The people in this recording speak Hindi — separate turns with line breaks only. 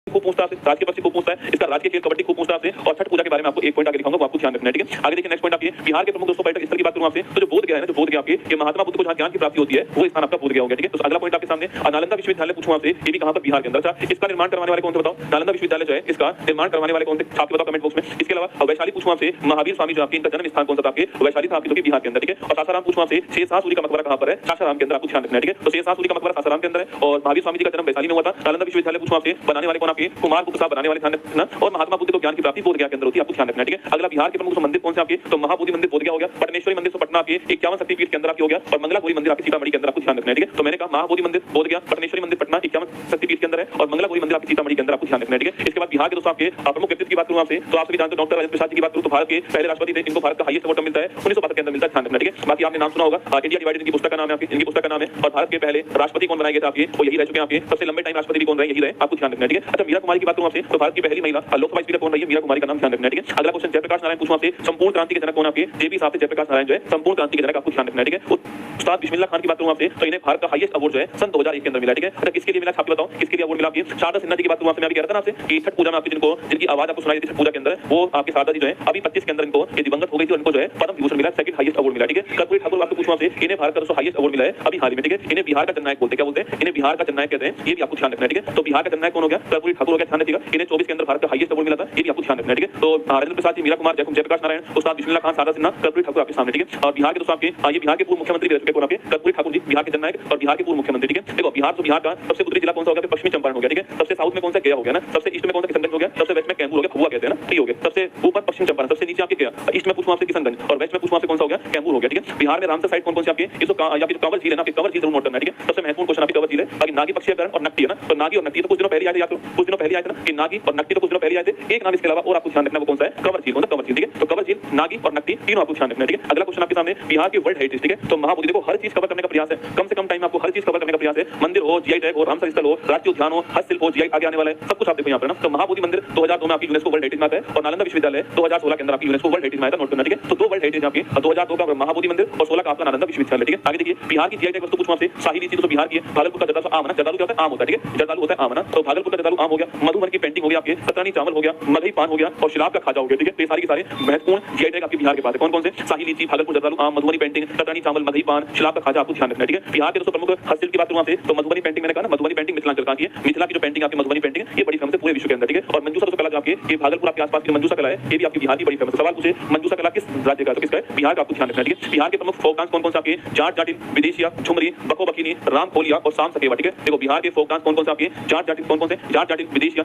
खूब पूछता है, राज के पक्ष खूब पूछता है, इसका राज के खेल कबड्डी खूब पूछता है और छठ पूजा के बारे में आपको एक पॉइंट आगे दिखाऊंगा, वो आपको ध्यान रखना है, ठीक है। आगे देखिए नेक्स्ट पॉइंट आपके बिहार के प्रमुख दोस्तों पर्यटक स्थल की बात करूं आपसे, तो जो बोध गया है ना, जो बोध गया आपके ये महात्मा बुद्ध को जहां ज्ञान की प्राप्ति होती है वो स्थान आपका बोध गया हो गया, ठीक है। तो अगला पॉइंट आपके सामने नालंदा विश्वविद्यालय पूछूं आपसे, ये भी कहां पर, बिहार के अंदर। अच्छा, इसका निर्माण करवाने वाले कौन थे बताओ, नालंदा विश्वविद्यालय जो है इसका निर्माण करवाने वाले कौन थे, छाप के बताओ कमेंट बॉक्स में। इसके अलावा वैशाली पूछूं आपसे, महावीर स्वामी जो आपके इनका जन्म स्थान कौन सा था आपके, वैशाली था आपके, जो कि बिहार के अंदर, ठीक है। और सासाराम पूछूं आपसे, शेषशाह सूरी का मकबरा कहां पर है, सासाराम के अंदर, आपको ध्यान रखना है, ठीक है। तो शेषशाह सूरी का मकबरा सासाराम के अंदर है और महावीर स्वामी जी का जन्म वैशाली में हुआ था। नालंदा विश्वविद्यालय पूछूं आपसे, बनाने वाले कौन आपके, कुमार गुप्त साहब बनाने वाले, ध्यान रखना। और महात्मा बुद्ध को ज्ञान की प्राप्ति बोध गया के अंदर होती है, आपको ध्यान रखना है, ठीक है। अगला बिहार के प्रमुख मंदिर कौन से आपके, तो महाबोधि मंदिर बोध गया हो गया, पटनेश्वरी मंदिर तो पटना आपके 51 शक्तिपीठ के अंदर आपके हो गया और मंगलापुरी मंदिर आपके सीतामढ़ी के अंदर, आपको ध्यान रखना है, ठीक है। तो मैंने कहा महाबोधि मंदिर बोध गया, पटनेश्वरी मंदिर पटना 51 शक्तिपीठ के अंदर है और मंगलापुरी मंदिर आपके सीतामढ़ी के अंदर, आपको ध्यान रखना है, ठीक है। इसके बाद बिहार के दोस्तों आपके प्रमुख व्यक्तित्व की बात करूं आपसे, तो आप सभी जानते हो डॉक्टर राजेंद्र प्रसाद जी की बात करूं तो भारत के पहले राष्ट्रपति थे, इनको भारत का हाईएस्ट अवार्ड मिलता है 1972 के अंदर मिलता है, ध्यान रखना, ठीक है। बाकी आपने नाम सुना होगा, इंडिया डिवाइडेड इनकी पुस्तक का नाम है, इनकी पुस्तक का नाम है। और भारत के पहले राष्ट्रपति कौन बनाए गए थे आपके, वो यही रह चुके हैं आपके, सबसे लंबे टाइम राष्ट्रपति भी कौन रहे, यही रहे, आपको ध्यान रखना है, ठीक है। अच्छा, मीरा कुमारी की बात करूं आपसे, तो भारत की पहली महिला लोकसभा स्पीकर कौन रही है, मीरा कुमारी का नाम ध्यान रखना है, ठीक है। अगला क्वेश्चन जयप्रकाश नारायण पूछूं आपसे, संपूर्ण क्रांति के जनक कौन आपके, जेपी साहब से जयप्रकाश नारायण जो है संपूर्ण क्रांति के जनक, आपको ध्यान रखना है, ठीक है। उस्ताद बिस्मिल्लाह खान की बात करूं आपसे, तो इन्हें भारत का हाईएस्ट अवार्ड जो है सन 2001 के अंदर मिला, ठीक है। अच्छा, किसके लिए मिला, छाप बताओ किसके लिए अवार्ड मिला आपके, शारदा सिन्हा जी की बात करूं आपसे, मैं अभी कह रहा था ना आपसे कि छठ पूजा में आपकी जिनकी आवाज आपको सुनाई दी थी छठ पूजा के अंदर, वो आपके शारदा जी जो है अभी 25 के अंदर इनको ये दिवंगत हो गई थी और इनको जो है पद्म विभूषण मिला, सेकंड हाईएस्ट अवार्ड मिला, ठीक है। कर्पूरी ठाकुर आपको पूछूं आपसे, इन्हें भारत का हाईएस्ट अवार्ड मिला है अभी हाल ही में, ठीक है। इन्हें बिहार का जननायक बोलते हैं, क्या बोलते हैं, इन्हें बिहार का जननायक कहते हैं, ये भी आपको ध्यान रखना है, ठीक है। तो बिहार का जननायक कौन हो गया, कर्पूरी ठाकुर हो गया, ध्यान रखिएगा। इन्हें 24 के अंदर भारत का हाईएस्ट अवार्ड मिला था, ये भी आपको ध्यान रखना है, ठीक है। तो राजेंद्र प्रसाद जी, मीरा कुमार, जयप्रकाश नारायण, उस्ताद बिस्मिल्लाह खान, शारदा सिन्हा, कर्पूरी ठाकुर आपके सामने, ठीक है। और बिहार के दोस्तों आपके ये बिहार के पूर्व मुख्यमंत्री रह चुके कौन आपके, कर्पूरी ठाकुर जी, बिहार के जननायक और बिहार के पूर्व मुख्यमंत्री, ठीक है। देखो बिहार का सबसे उत्तरी जिला कौन सा हो गया, पश्चिमी चंपारण हो गया, ठीक है। सबसे साउथ में कौन सा गया हो गया ना, सबसे ईस्ट में कौन सा किशनगंज हो गया, सबसे वेस्ट में कैमूर हो गया, हुआ कहते हैं ना, ठीक हो गया। सबसे ऊपर पश्चिम चंपारण, सबसे नीचे आपके गया, ईस्ट में पूछूं आपसे किशनगंज और वेस्ट में पूछूं आपसे कौन सा हो गया, कैमूर हो गया, ठीक है। बिहार में रामसर साइड कौन कौन से आपके, ये तो कंवर झील है ना, कंवर झील जरूर नोट करना है, ठीक है। सबसे महत्वपूर्ण क्वेश्चन आपकी कंवर झील है। बाकी नागी पक्षीकरण और नकटी है ना, तो नागी और नकटी तो कुछ दिनों पहले आए थे, कुछ दिनों पहले आए थे ना कि नागी और नकटी तो कुछ दिनों पहले आए थे, एक नाम इसके अलावा और आपको ध्यान रखना, वो कौन सा है, कंवर झील, कंवर झील, ठीक है। तो कंवर झील, नागी और नकटी तीनों आपको ध्यान रखना है, ठीक है। अगला क्वेश्चन आपके सामने बिहार के वर्ल्ड हेरिटेज, ठीक है। तो महाबोधि देखो हर चीज कवर करने का प्रयास है, कम से कम टाइम आपको हर चीज कवर करने का प्रयास है, मंदिर हो, जीआई टैग हो, रामसर स्थल हो, राष्ट्रीय उद्यान हो, हस्तशिल्प हो, जीआई आगे आने वाला है, सब कुछ आप देखो यहाँ पर ना। तो महाबोधि मंदिर 2002 में आपकी यूनेस्को वर्ल्ड हेरिटेज में आता है और नालंदा विश्वविद्यालय 2016 के अंदर आपकी यूनेस्को वर्ल्ड हेरिटेज में आता है, नोट करना, ठीक है। तो दो वर्ल्ड हेरिटेज आपकी, 2002 का महाबोधि मंदिर और 16 का आपका नालंदा विश्वविद्यालय, ठीक है। आगे देखिए बिहार की जीआई टैग वस्तु पूछूं आपसे, शाही लीची तो बिहार की है, भागलपुर का जर्दालू आम है ना, जर्दालू क्या होता है, आम होता है, ठीक है, जर्दालू होता है आम ना, तो भागलपुर का जर्दालू आम हो गया, मधुबन की पेंटिंग हो गया आपके, सतरानी चावल हो गया, मलई पान हो गया और शराब का खाजा हो गया, ठीक है। तो सारी की सारे महत्वपूर्ण जीआई टैग आपके बिहार के पास है, कौन कौन से, शाही लीची, भागलपुर जर्दालू आम, मधुबनी पेंटिंग, सतरानी चावल, मलई पान, शराब का खाजा, आपको ध्यान रखना है, ठीक है। बिहार के दोस्तों प्रमुख हस्तशिल्प की बात करूं आपसे, तो मधुबनी पेंटिंग मैंने कहा ना, मधुबनी पेंटिंग मिथिलांचल का की है, मिथिला की जो पेंटिंग आपकी मधुबनी पेंटिंग है ये बड़ी फेमस है पूरे विश्व के अंदर, ठीक है। और मंजूषा जो कला जो आपके ये भागलपुर आपके आसपास की मंजूषा कला है, ये भी आपकी बिहार की बड़ी फेमस है। सवाल पूछे मंजूषा कला किस राज्य का, तो किसका है, बिहार का, आपको ध्यान रखना है, ठीक है। बिहार के प्रमुख फोक डांस कौन कौन से आपके, जाट जाटिन, विदेशिया, झुमरी, बको बकिनी, राम खोलिया और शाम सकेवा, ठीक है। देखो बिहार के फोक डांस कौन कौन से आपके, जाट जाटिन कौन कौन से, जाट जाटिन, विदेशिया,